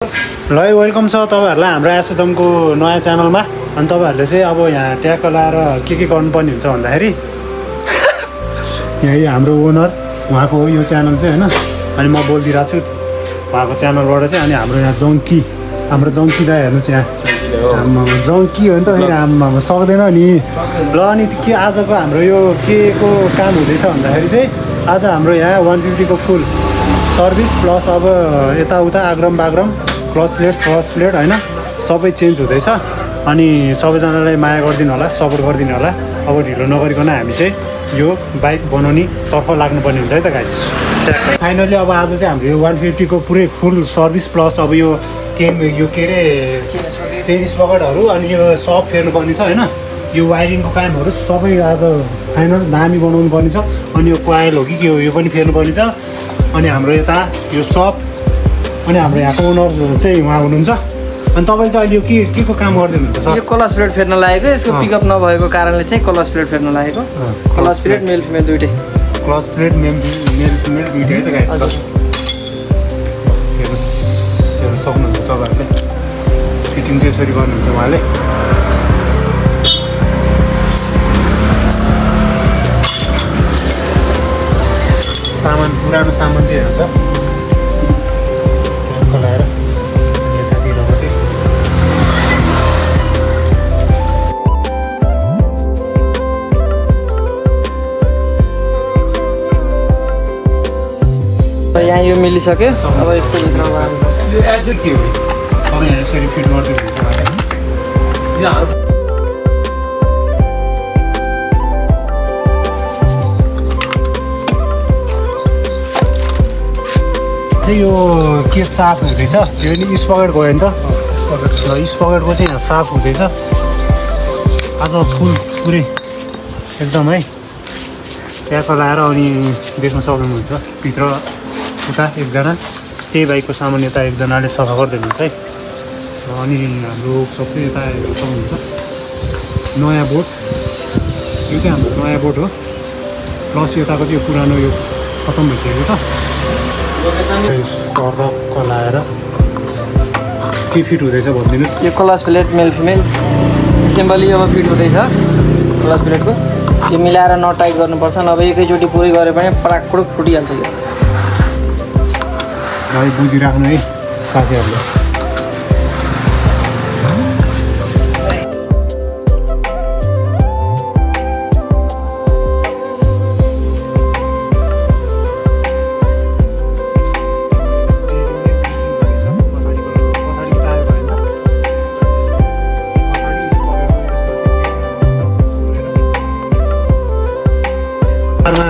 ल वेलकम छ तपाईहरुलाई हाम्रो एसएदमको नयाँ च्यानलमा। अनि तपाईहरुले चाहिँ अब यहाँ ट्याग लाएर के गर्नुपर्ने हुन्छ भन्दाखेरि यही हाम्रो ओनर उहाँको हो यो च्यानल चाहिँ हैन। अनि म बोल्दिरा छु उहाँको च्यानलबाट चाहिँ। अनि हाम्रो यहाँ जङ्की हाम्रो जङ्की दाइ हेर्नुस् यहाँ जङ्की हो नि त फेरि आम्मामा सक्दैन नि। ल अनि के आजको हाम्रो यो के को काम हुँदैछ भन्दाखेरि चाहिँ आज हाम्रो यहाँ 150 को फुल सर्भिस प्लस अब यताउता आग्रम बाग्रम क्लच प्लेट हैन सबै चेन्ज हुँदैछ। अनि सबैजनालाई माया गरिदिनु होला, सपोर्ट गरिदिनु होला। अब ढिलो नगरिकन हामी चाहिँ यो बाइक बनाउने तर्फ लाग्नुपर्ने हुन्छ है त गाइस। फाइनली अब आज चाहिँ हाम्रो यो 150 को पुरै फुल सर्भिस प्लस अब यो के अरे चेन स्पकेटहरू अनि यो सब फेर्नुपर्ने छ हैन। यो वायरिङको कामहरू सबै आज फाइनल दामी बनाउनु पर्ने छ। अनि यो कोइल हो कि के हो यो पनि फेर्नुपर्ने छ। अनि हाम्रो यता यो सब अनि हाम्रो यहाँको ओनर चाहिँ उहाँ हुनुहुन्छ। अनि तपाईले चाहिँ अहिले यो के को काम गर्दिनुहुन्छ सर? यो क्लच प्लेट फेर्न लागेको, यसको पिकअप नभएको कारणले चाहिँ क्लच प्लेट फेर्न लागेको। क्लच प्लेट मेल फिमेल दुईटै। क्लच प्लेट मेल फिमेल दुईटै है त गाइस। हेर्नु सक्नुहुन्छ तपाईहरुले फिटिङ चाहिँ यसरी गर्नुहुन्छ उहाँले। सामान पुरानो सामान चाहिँ हेर्छ लगाएर यतातिरको चाहिँ यहाँ यो मिलिसक्यो। अब यस्तो भित्रमा यो एड्जस्ट के हो अब यहाँ यसरी फिट गरिदिनुहुन्छ यो के साफ हुँदैछ यो नि स्पकेट गयो नि त स्पकेटको चाहिँ यहाँ साफ हुँदैछ आज फुल पुरै एकदम है ट्याग लाएर। अनि देख्न सक्नुहुन्छ भित्र उता एकजना त्यही बाइकको सामान यता एकजनाले सफा गरिदिनुहुन्छ है। अनि हाम्रो वर्कसप चाहिँ यता सक्नुहुन्छ नयाँ बोट यो चाहिँ हाम्रो नयाँ बोट हो प्लस यताको चाहिँ यो पुरानो यो खतम भइसकेको छ। सर्क लाएर के फिट हुँदैछ भनिदिनुहोस्। यो clutch plate male female assembly अब फिट हुँदैछ क्लच प्लेटको। यो मिलाएर नट टाइट गर्नुपर्छ, नभए एकैचोटि पुरै गरे पनि पराकपुरुक फुटिहाल्छ। यो भाइ बुझिराख्नु है साथीहरूले।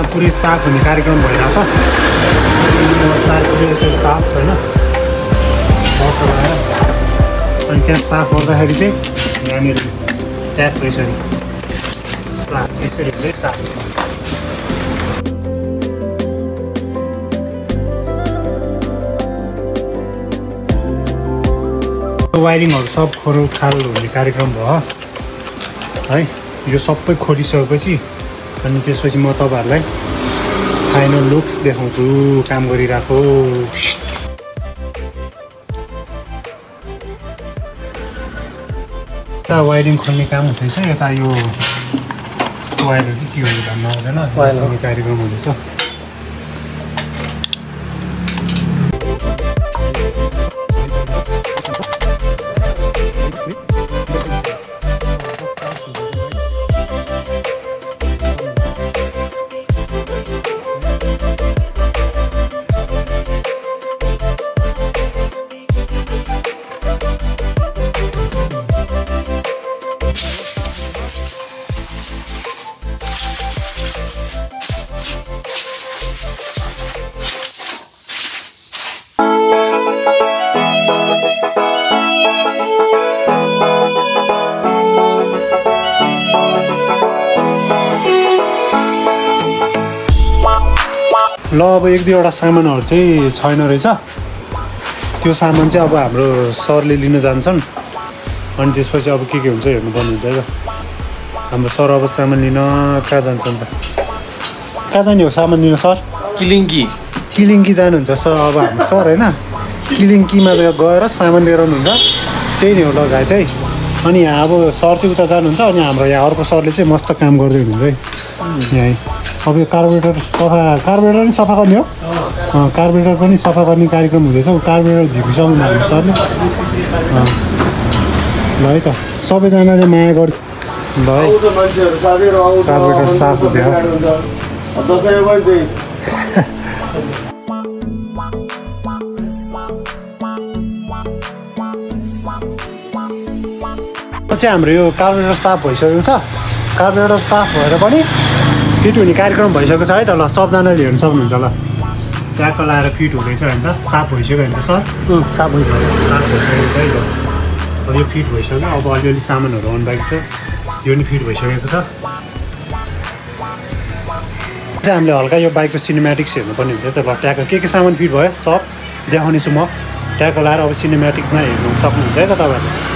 पुरै साफ हुने कार्यक्रम भइरहेछ। यसरी साफ होइन अनि त्यहाँ साफ गर्दाखेरि चाहिँ यहाँनिर ट्याप यसरी चाहिँ साफ छ। वायरिङहरू सब खोलखाल हुने कार्यक्रम भयो है। यो सबै खोलिसकेपछि अनि त्यसपछि म तपाईहरुलाई फाइनल लुक्स देखाउँछु काम गरिरहेको। यता वायरिङ खोल्ने काम हुँदैछ, यता यो वायरहरू के हो भन्नु आउँदैन खोल्ने कार्यक्रम हुँदैछ। ल अब एक दुईवटा सामानहरू चाहिँ छैन रहेछ। त्यो सामान चाहिँ अब हाम्रो सरले लिन जान्छन्। अनि त्यसपछि अब के हुन्छ हेर्नुपर्ने हुन्छ है त। हाम्रो सर अब सामान लिन कहाँ जान्छन् त? कहाँ जाने हो सामान लिन सर? किलिङ्गी किलिङ्गी जानुहुन्छ सर अब हाम्रो सर हैन। किलिङकीमा गएर सामान लिएर आउनुहुन्छ त्यही नै हो ल गाई चाहिँ अनि यहाँ अब सर चाहिँ उता जानुहुन्छ अनि हाम्रो यहाँ अर्को सरले चाहिँ मस्त काम गर्दै हुनुहुन्छ है यहाँ अब यो कार्बोरेटर पनि सफा गर्ने हो कार्बोरेटर पनि सफा गर्ने कार्यक्रम हुँदैछ कार्बोरेटर झिकिसक्नु भएको सरले ल है त सबैजनाले माया गर्छ ल है कार्बोरेटर साफ हुँदैन चाहिँ हाम्रो यो कार्बोरेटर साफ भइसकेको छ कार्बोरेटर साफ भएर पनि फिट हुने कार्यक्रम भइसकेको छ है त ल सबजनाले हेर्नु सक्नुहुन्छ ल ट्याक्क लाएर फिट हुँदैछ होइन त साफ भइसक्यो होइन त सर साफ भइसक्यो छ है त अब यो फिट भइसक्यो अब अलिअलि सामानहरू आउनु बाँकी छ यो नि फिट भइसकेको छ चाहिँ हामीले हल्का यो बाइकको सिनेमेटिक्स हेर्नुपर्ने हुन्छ त ल ट्याक्क के सामान फिट भयो सब देखाउनेछु म ट्याक्क लाएर अब सिनेमेटिक्समा हेर्नु सक्नुहुन्छ है त तपाईँहरूले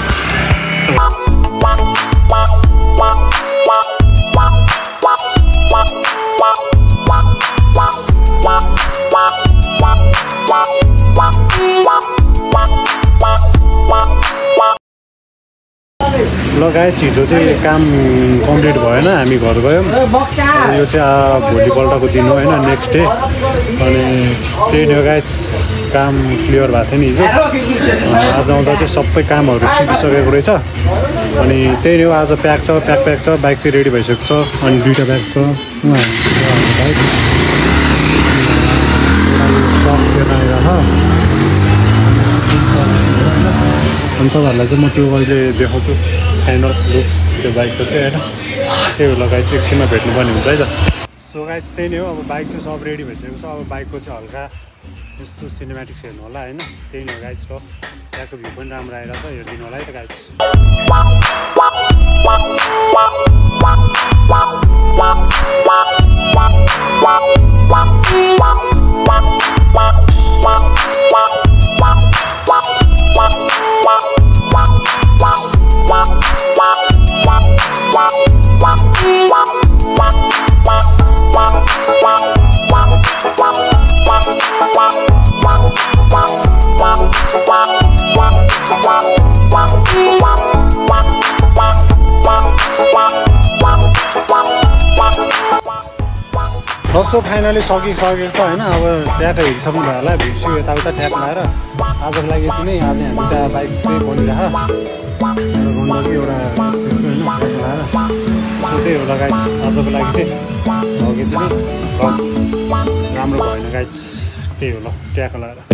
लगायत हिजो चाहिँ काम कम्प्लिट भएन हामी घर गयौँ यो चाहिँ भोलिपल्टको दिन हो होइन नेक्स्ट डे अनि त्यही लगायत काम क्लियर भएको थियो नि हिजो आज आउँदा चाहिँ सबै कामहरू सिकिसकेको रहेछ अनि त्यही नै हो आज प्याक छ बाइक चाहिँ रेडी भइसकेको छ अनि 2टा ब्याग छ अनि तपाईँहरूलाई चाहिँ म त्यो अहिले देखाउँछु फाइनल लुक्स त्यो बाइकको चाहिँ होइन त्यही हो लगाइ चाहिँ एकछिनमा भेट्नुपर्ने हुन्छ है त सो गाइस त्यही नै हो अब बाइक चाहिँ सब रेडी भइसकेको छ अब बाइकको चाहिँ हल्का यस्तो सिनेमेटिक्स हेर्नु होला होइन त्यही नै हो गाइस हो त्यहाँको भ्यू पनि राम्रो आइरहेको छ हेरिदिनु होला है त गाइस सो फाइनली सकिसकेको छ होइन अब ट्याक हिँडिसक्नु भयो होला भिड्छु यताउता ट्याक लाएर आजको लागि यति नै आज हामी त बाइक चाहिँ बनिरहेको एउटा होइन लाएर सो त्यही होला गाइड आजको लागि चाहिँ यति नै राम्रो भएन गाइड त्यही हो ल ट्याक लाएर